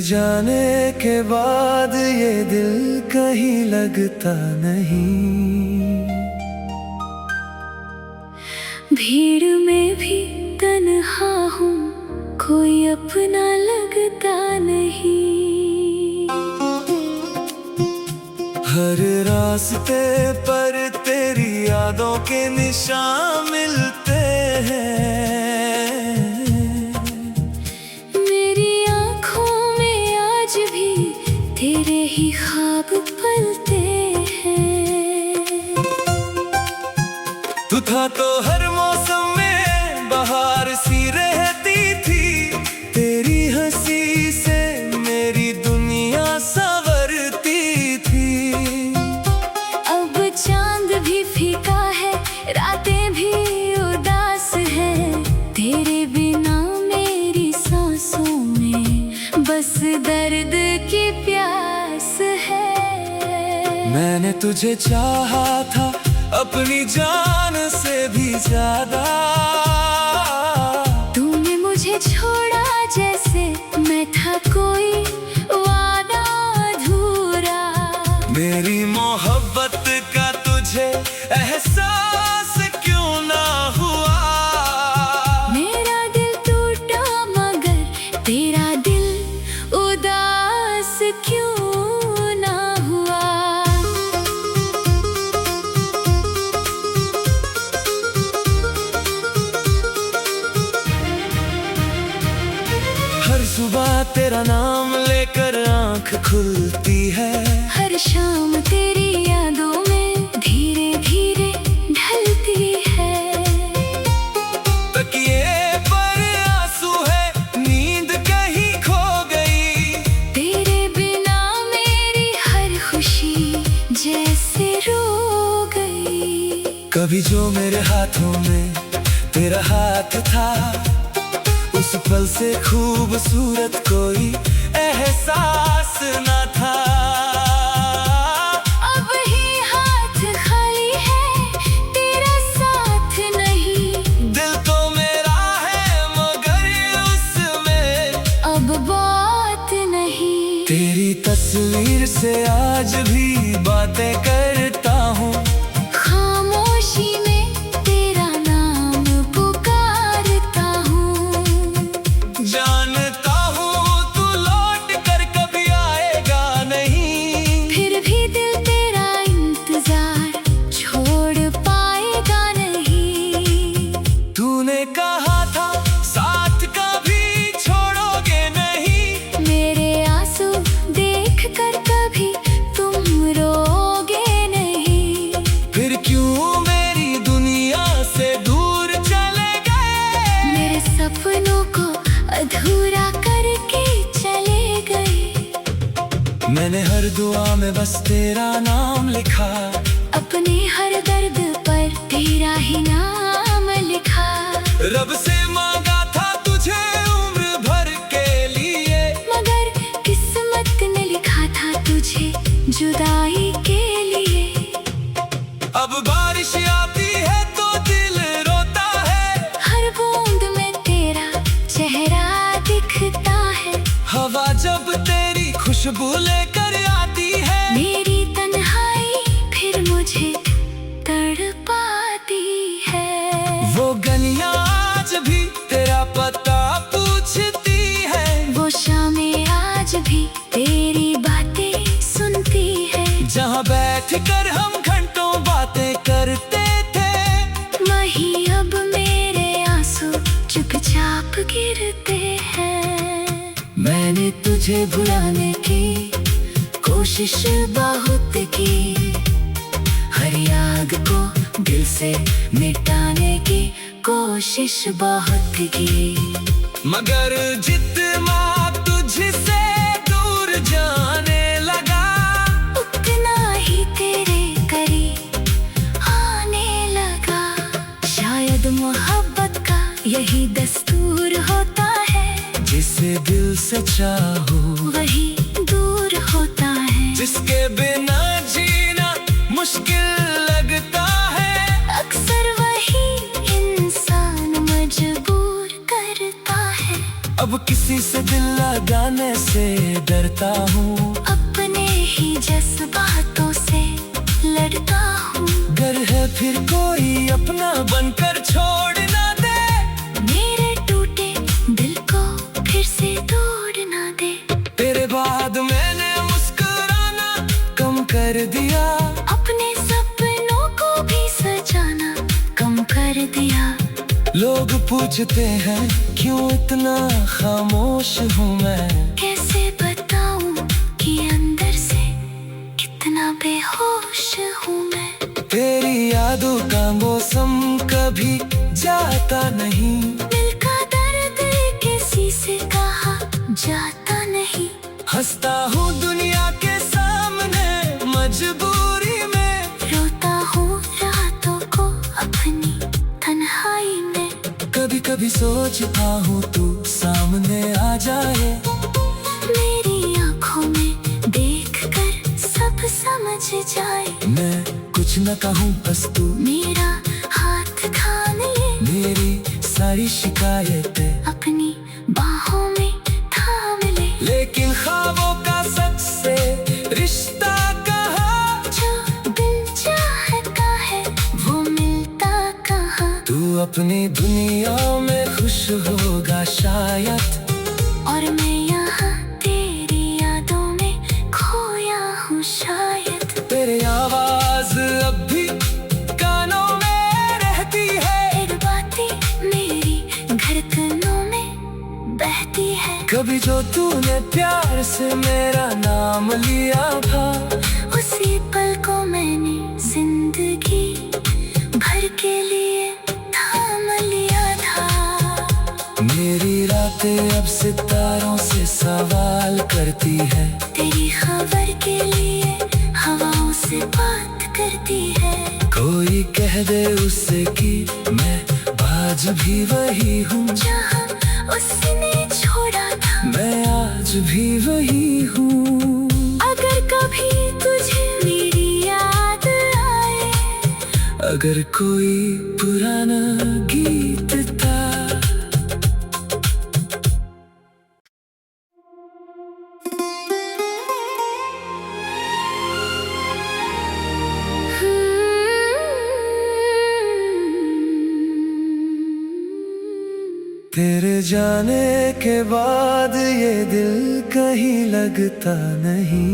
जाने के बाद ये दिल कहीं लगता नहीं। भीड़ में भी तन्हा हूँ, कोई अपना लगता नहीं। हर रास्ते पर तेरी यादों के निशान मिलते हैं। मेरी आँखों में आज भी तेरे ही ख्वाब पलते हैं। तू था तो हर मौसम में बहार सी रहती थी, तेरी हंसी से मेरी दुनिया संवरती थी। अब चांद भी फीका है, रातें भी उदास है, तेरे बिना मेरी सांसों में बस दर्द की प्यास है। मैंने तुझे चाहा था अपनी जान से भी ज्यादा, तूने मुझे छोड़ा जैसे मैं था कोई वादा अधूरा। मेरी मोहब्बत का तुझे एहसास क्यों ना हुआ? मेरा दिल टूटा मगर तेरा दिल उदास क्यों ना हुआ? हर सुबह तेरा नाम लेकर आँख खुलती है, हर शाम तेरी यादों में धीरे धीरे ढलती है। तकिए पर आंसू है, नींद कहीं खो गई, तेरे बिना मेरी हर खुशी जैसे रो गई। कभी जो मेरे हाथों में तेरा हाथ था, उस पल से खूबसूरत कोई एहसास न था। अब ही हाथ खाली है, तेरा साथ नहीं। दिल तो मेरा है मगर उसमें अब बात नहीं। तेरी तस्वीर से आज भी बातें करता हूँ, खामोशी में तेरा नाम पुकारता हूँ। जानता हूँ तू लौट कर कभी आएगा नहीं, फिर भी दिल तेरा इंतजार छोड़ पाएगा नहीं। तूने कहा था साथ कभी छोड़ोगे नहीं, मेरे आंसू देख कर कभी तुम रोगे नहीं। फिर क्यों मेरी दुनिया से दूर चले गए? मेरे सपनों को अधूरा करके चले गए। मैंने हर दुआ में बस तेरा नाम लिखा, अपने हर दर्द पर तेरा ही नाम लिखा। रब से मांगा था तुझे उम्र भर के लिए, मगर किस्मत ने लिखा था तुझे जुदाई के लिए। अब बारिश आती है तो दिल रोता है, हर बूंद में तेरा चेहरा दिखता है। हवा जब तेरी खुशबू लेकर आती है, मेरी तन्हाई फिर मुझे तड़पाती है। वो गलियां आज भी तेरा पता पूछती है, वो शामें आज भी तेरी बातें सुनती है। जहाँ बैठ कर हम घंटों बातें करते थे, वहीं अब मेरे आंसू चुपचाप गिरते हैं। मैंने तुझे भुलाने की कोशिश बहुत की, हर याद को दिल से मिटाने की कोशिश बहुत की। मगर जितना तुझसे दूर जाने लगा, उतना ही तेरे करीब आने लगा। शायद मोहब्बत का यही दस्तूर होता है, जिसे दिल से चाहो वही दूर होता है। जिसके बिना जीना मुश्किल लगता है, अक्सर वही इंसान मजबूर करता है। अब किसी से दिल लगाने से डरता हूँ, अपने ही जज्बातों से लड़ता हूँ। गर है फिर कोई अपना बनकर छोड़ ना दे, मेरे टूटे दिल को फिर से तोड़ ना दे। तेरे बाद मैंने मुस्कुराना कम कर दिया, अपने सपनों को भी सजाना कम कर दिया। लोग पूछते हैं क्यों इतना खामोश हूँ मैं, कैसे बताऊं कि अंदर से कितना बेहोश हूँ मैं। तेरी यादों का मौसम कभी जाता नहीं, दिल का दर्द किसी से कहा जाता नहीं। हंसता हूँ दुनिया के सामने मजबूरी में, रोता हूँ रातों को अपनी तन्हाई में। कभी कभी सोचता हूँ तू सामने आ जाए, मेरी आंखों में देखकर सब समझ जाए। मैं कुछ न कहूँ बस तू मेरा हाथ थाम ले, मेरी सारी शिकायतें अपनी बाहों में थाम ले। लेकिन ख्वाबों का सच से रिश्ता कहाँ, जो दिल चाहता है वो मिलता कहाँ। तू अपनी दुनिया में खुश होगा शायद, और मैं यहाँ तेरी यादों में खोया हूँ शायद। तेरी आवाज अब भी कानों में रहती है, तेरी बातें मेरी धड़कनों में बहती है। कभी जो तूने प्यार से मेरा नाम लिया था, उसी पल को मैंने जिंदगी भर के लिए थाम लिया था। मेरी रातें अब सितारों से सवाल करती है, तेरी खबर के लिए हवाओं से बात करती है। कोई कह दे उससे कि मैं आज भी वही हूँ, जहाँ उसने छोड़ा था मैं आज भी वही हूँ। अगर कभी तुझे मेरी याद आए, अगर कोई पुराना गीत था, तेरे जाने के बाद ये दिल कहीं लगता नहीं,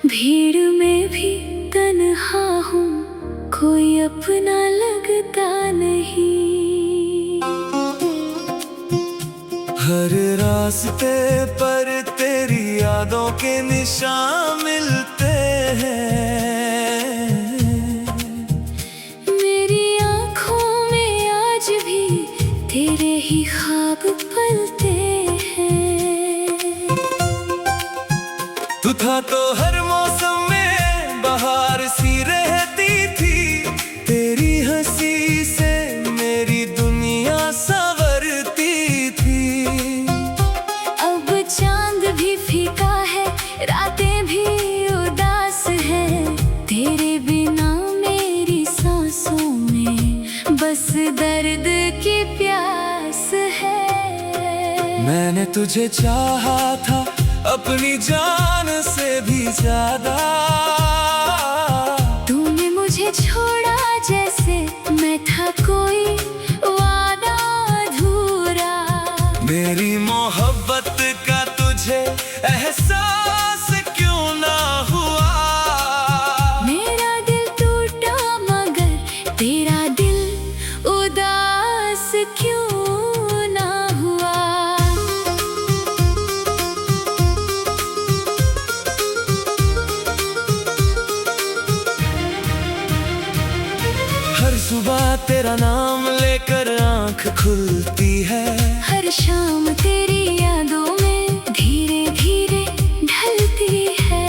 भीड़ में भी तन्हा हूँ, कोई अपना लगता नहीं। हर रास्ते पर तेरी यादों के निशान मिलते हैं, मेरी आँखों में आज भी तेरे ही ख्वाब पलते हैं। तू था तो हर मौसम में बहार सी रहती थी, तेरी हंसी से मेरी दुनिया संवरती थी। अब चांद भी फीका है, रातें भी उदास है, तेरे बिना मेरी सांसों में बस दर्द की प्यास है। मैंने तुझे चाहा था अपनी जान से भी ज्यादा, तूने मुझे छोड़ा जैसे मैं था कोई वादा अधूरा। मेरी मोहब्बत का तुझे एहसास क्यों ना हुआ, मेरा दिल टूटा मगर तेरा दिल उदास क्यों ना हुआ। हर सुबह तेरा नाम लेकर आंख खुलती है, हर शाम तेरी यादों में धीरे धीरे ढलती है।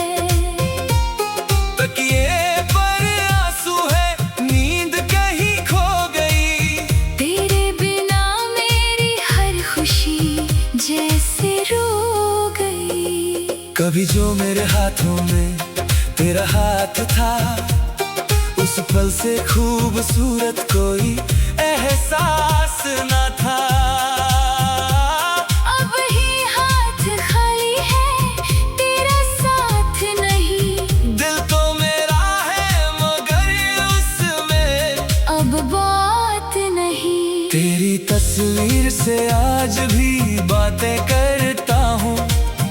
तकिए पर आंसू है, नींद कहीं खो गई, तेरे बिना मेरी हर खुशी जैसे रो गई। कभी जो मेरे हाथों में तेरा हाथ था, उस पल से खूबसूरत कोई एहसास न था। तुझसे आज भी बातें करता हूँ।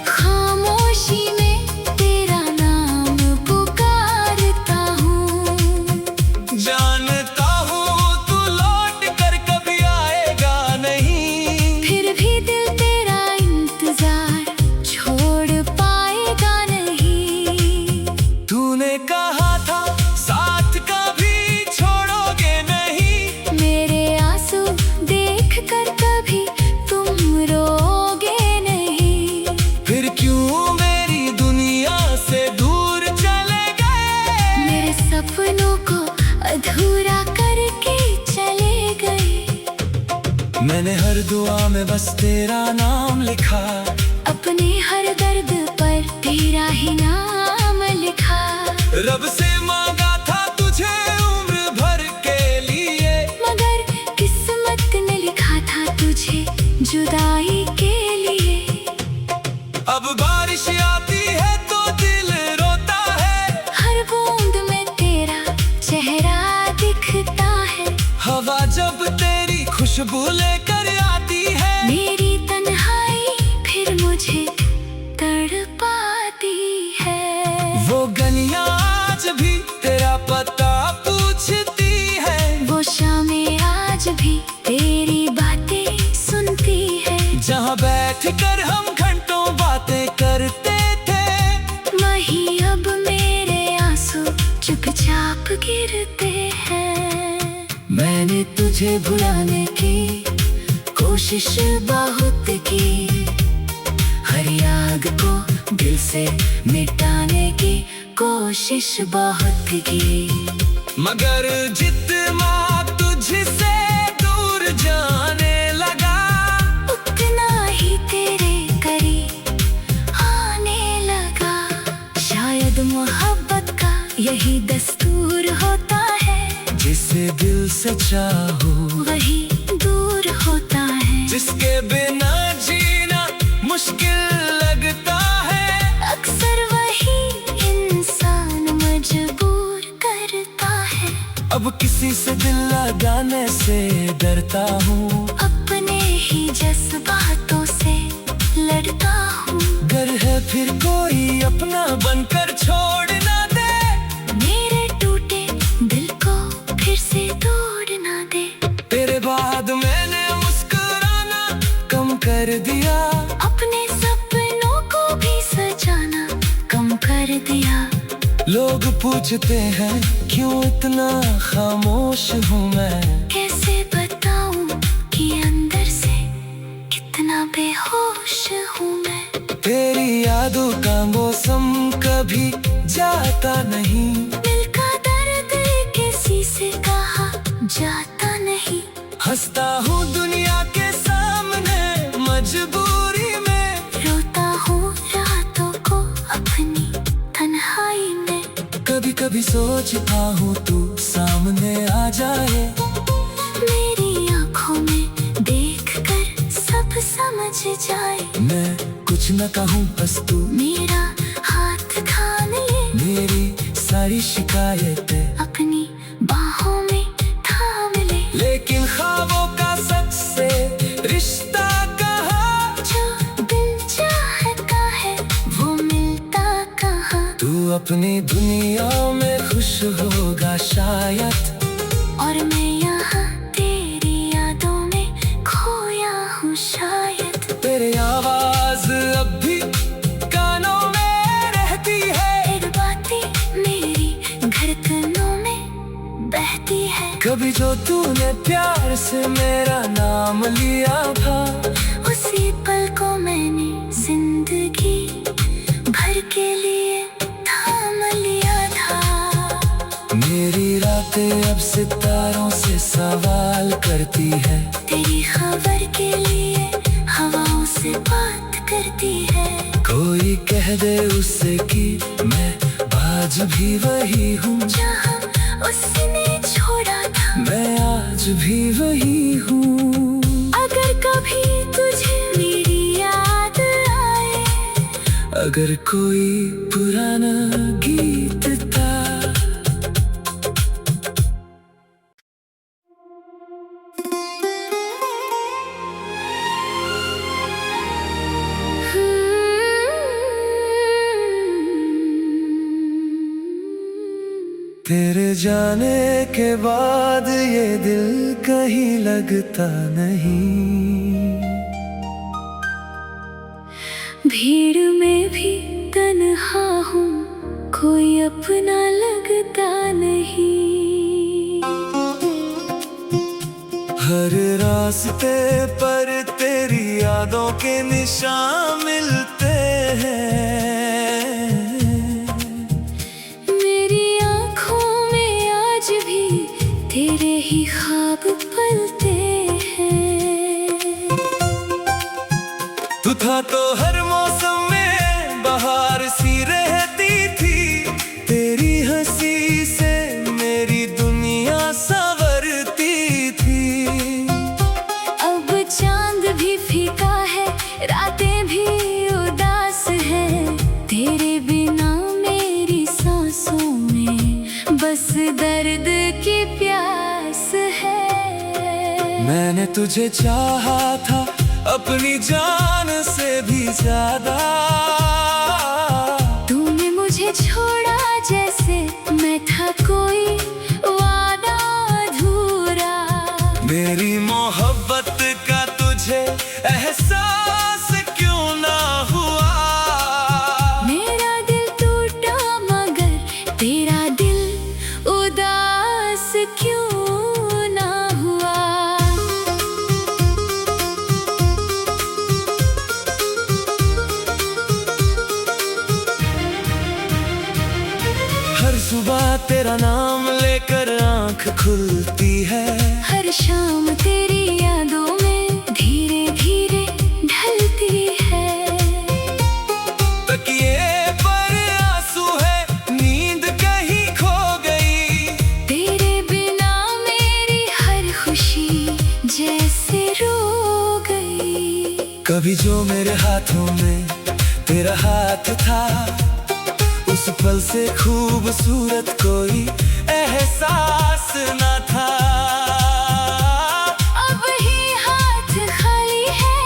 खामोशी में तेरा नाम पुकारता हूँ। जानता हूँ तू लौट कर कभी आएगा नहीं, फिर भी दिल तेरा इंतजार छोड़ पाएगा नहीं। तूने कहा था साथ कभी छोड़ोगे नहीं, मेरे आंसू देख कर कभी तुम रोगे नहीं। फिर क्यों मेरी दुनिया से दूर चले गए, मेरे सपनों को अधूरा करके चले गए। मैंने हर दुआ में बस तेरा नाम लिखा, अपने हर दर्द पर तेरा ही नाम लिखा। रब से मांगा था तुझे उम्र भर के लिए, मगर किस्मत ने लिखा था तुझे जुदाई के लिए। अब बारिश आती है तो दिल रोता है, हर बूंद में तेरा चेहरा दिखता है। हवा जब तेरी खुशबू लेकर आती है, मेरी तन्हाई फिर मुझे तड़पाती है। वो गलियां आज भी तेरा पता पूछती है, वो शामें आज भी तेरी बातें सुनती है। जहाँ बैठ कर हम घंटों बातें करते थे, वहीं अब मेरे आंसू चुपचाप गिरते हैं। मैंने तुझे भुलाने की कोशिश बहुत की, हर याद को दिल से मिटाने की कोशिश बहुत की। मगर जितना तुझसे दूर जाने लगा, उतना ही तेरे करीब आने लगा। शायद मोहब्बत का यही दस्तूर होता है, जिसे दिल से चाहो वही दूर होता है। जिसके बिना जीना मुश्किल लगता है, अक्सर वही इंसान मजबूर करता है। अब किसी से दिल लगाने से डरता हूँ, अपने ही जज्बातों से लड़ता हूँ। गर है फिर कोई अपना बनकर छोड़ ना दे, मेरे टूटे दिल को फिर से तोड़ ना दे। तेरे बाद मैंने मुस्कुराना कम कर दिया, अपने सपनों को भी सजाना कम कर दिया। लोग पूछते हैं क्यों इतना खामोश हूँ मैं, कैसे बताऊं कि अंदर से कितना बेहोश हूँ मैं। तेरी यादों का मौसम कभी जाता नहीं, दिल का दर्द किसी से कहा जाता नहीं। हंसता हूँ दुनिया के सामने मजबूरी में, रोता हूँ रातों को अपनी तन्हाई में। कभी कभी सोचता हूँ तू सामने आ जाए, मेरी आंखों में देख कर सब समझ जाए। मैं कुछ न कहूँ बस तू मेरा हाथ थाम ले, मेरी सारी शिकायतें अपनी बाहों में थाम ले। लेकिन ख्वाबों का सच से रिश्ता कहाँ, जो दिल चाहता है वो मिलता कहाँ। तू अपनी दुनिया में खुश होगा शायद, और मैं यहाँ तेरी यादों में खोया हूँ शायद। तेरी आवाज अब भी कानों में रहती है, तेरी बातें मेरी धड़कनों में बहती है। कभी जो तूने प्यार से मेरा नाम लिया था, उसी पल को मैंने जिंदगी भर के लिए थाम लिया था। मेरी रातें अब सितारों से सवाल करती है, तेरी खबर के लिए हवाओं से बात करती है। कोई कह दे उससे कि मैं आज भी वही हूँ, जहाँ उसने छोड़ा था मैं आज भी वही हूँ। अगर कभी तुझे मेरी याद आए, अगर कोई पुराना गीत था, तेरे जाने के बाद ये दिल कहीं लगता नहीं। भीड़ में भी तन्हा हूँ, कोई अपना लगता नहीं। हर रास्ते पर तेरी यादों के निशान मिलते हैं। मेरी आँखों में आज भी तेरे ही ख्वाब पलते हैं। तू था तो हर मौसम में बहार सी रहती थी, तेरी हंसी से मेरी दुनिया संवरती थी। अब चांद भी फीका है, रातें भी उदास है, तेरे बिना मेरी सांसों में बस दर्द की प्यास है। मैंने तुझे चाहा था अपनी जान से भी ज्यादा, तूने मुझे छोड़ा जैसे मैं था कोई वादा अधूरा। मेरी मोहब्बत का तुझे एहसास क्यों ना हुआ। मेरा दिल टूटा मगर तेरा दिल उदास क्यों ना हुआ। हर सुबह तेरा नाम लेकर आँख खुलती है, हर शाम तेरी यादों में धीरे धीरे ढलती है। तकिए पर आंसू है, नींद कहीं खो गई, तेरे बिना मेरी हर खुशी जैसे रो गई। कभी जो मेरे हाथों में तेरा हाथ था, उस पल से खूबसूरत कोई एहसास न था। अब ही हाथ खाली है,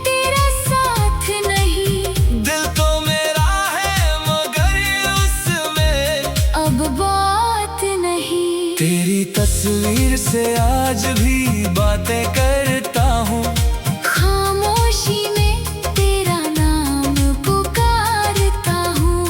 तेरा साथ नहीं। दिल तो मेरा है मगर उसमें अब बात नहीं। तेरी तस्वीर से आज भी बातें करता हूँ, खामोशी में तेरा नाम पुकारता हूँ।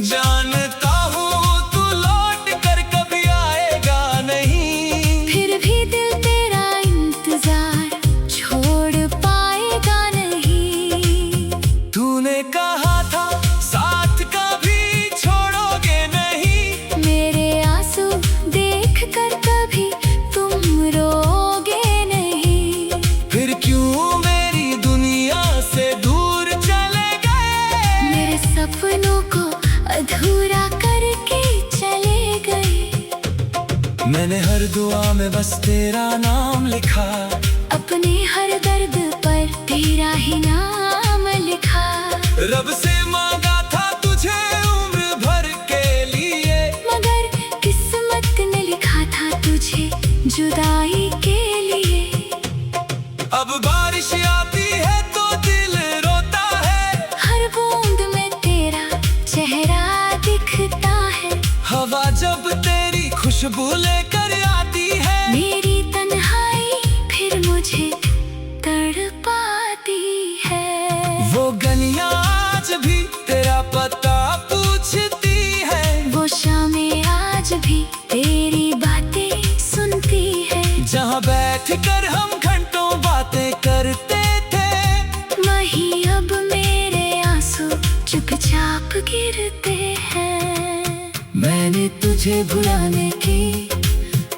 जानता हूँ तू लौट कर कभी आएगा नहीं, फिर भी दिल तेरा इंतजार छोड़ पाएगा नहीं। तूने कहा था साथ कभी छोड़ोगे नहीं, मेरे आंसू देख कर कभी तुम रोगे नहीं। फिर क्यों मेरी दुनिया से दूर चले गए। मेरे सपनों को अधूरा करके चले गए। मैंने हर दुआ में बस तेरा नाम लिखा, अपने हर दर्द पर तेरा ही नाम लिखा। रब से मांगा था तुझे उम्र भर के लिए, मगर किस्मत ने लिखा था तुझे जुदाई के लिए। अब बारिश आती है तो दिल रोता है, हर बूंद में तेरा चेहरा दिखता है। हवा जब तेरी खुशबू लेकर आती है, मेरी तन्हाई फिर मुझे तड़पाती है। वो गलियां आज भी तेरा पता पूछती है, वो शामें आज भी तेरी बातें सुनती है। जहाँ बैठ कर हम घंटों बातें करते थे, वहीं अब मेरे आंसू चुपचाप गिरते हैं। मैंने तुझे भुलाने की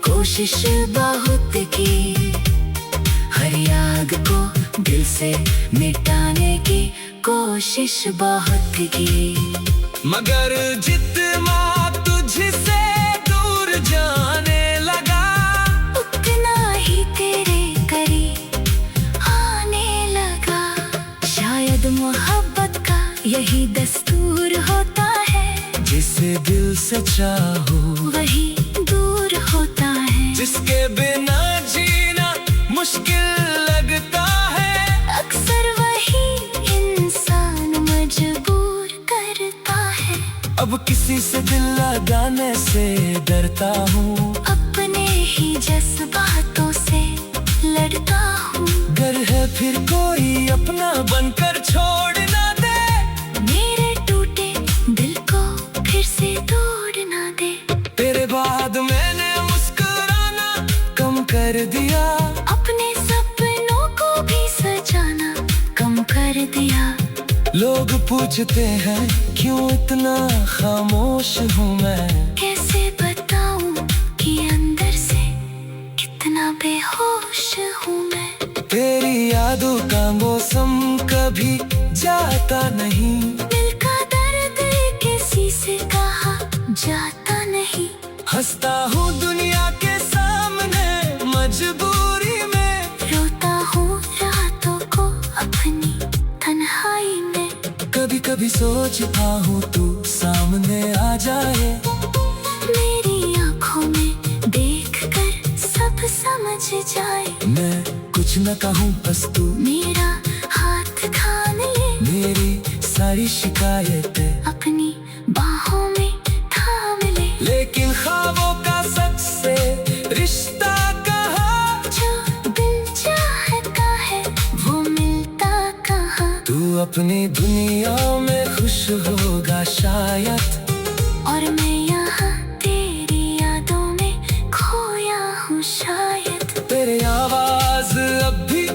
कोशिश बहुत की, हर याद को दिल से मिटाने की कोशिश बहुत की। मगर जितना तुझसे दूर जाने लगा, उतना ही तेरे करीब आने लगा। शायद मोहब्बत का यही दस्तूर होता है, जिसे दिल से चाहो वही दूर होता है। जिसके बिना जीना मुश्किल लगता है, अक्सर वही इंसान मजबूर करता है। अब अब किसी से दिल लगाने से डरता हूँ, अपने ही जज्बातों से लड़ता हूँ। गर है फिर कोई अपना बनकर छोड़ ना दे, मेरे टूटे दिल को फिर से तोड़ ना दे। तेरे बाद मैंने मुस्कुराना कम कर दिया, अपने सपनों को भी सजाना कम कर दिया। लोग पूछते हैं क्यों इतना खामोश हूँ मैं, कैसे बताऊं कि अंदर से कितना बेहोश हूँ मैं। तेरी यादों का मौसम कभी जाता नहीं, दिल का दर्द किसी से कहा जाता नहीं। हंसता हूँ दुनिया के सामने मजबूरी में, रोता हूँ रातों को अपनी तन्हाई में। कभी कभी सोचता हूँ तू सामने आ जाए, मेरी आंखों में देखकर सब समझ जाए। मैं कुछ न कहूँ बस तू मेरा हाथ थाम ले, मेरी सारी शिकायतें अपनी बाहों में थाम ले। लेकिन ख्वाबों का सच से रिश्ता कहाँ, जो दिल चाहता है वो मिलता कहाँ। तू अपनी दुनिया में खुश होगा शायद, और मैं यहाँ तेरी यादों में खोया हूँ शायद। तेरी आवाज अब भी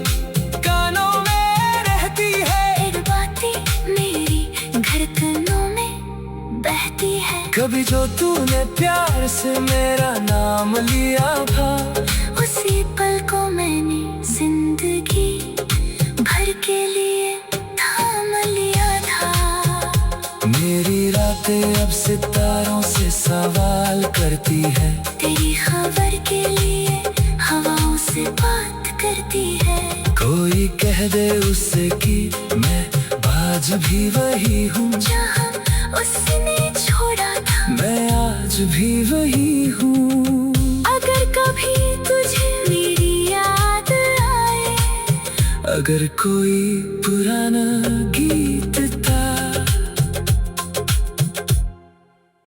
कानों में रहती है, तेरी बातें मेरी धड़कनों में बहती है। कभी जो तूने प्यार से मेरा नाम लिया था, उसी पल को मैंने जिंदगी भर के लिए थाम लिया था। मेरी रातें अब सितारों से सवाल करती है, तेरी खबर के लिए हवाओं से बात करती है। कोई कह दे उससे कि मैं आज भी वही हूँ, जहाँ उसने छोड़ा था मैं आज भी वही हूँ। अगर कभी तुझे मेरी याद आए, अगर कोई पुराना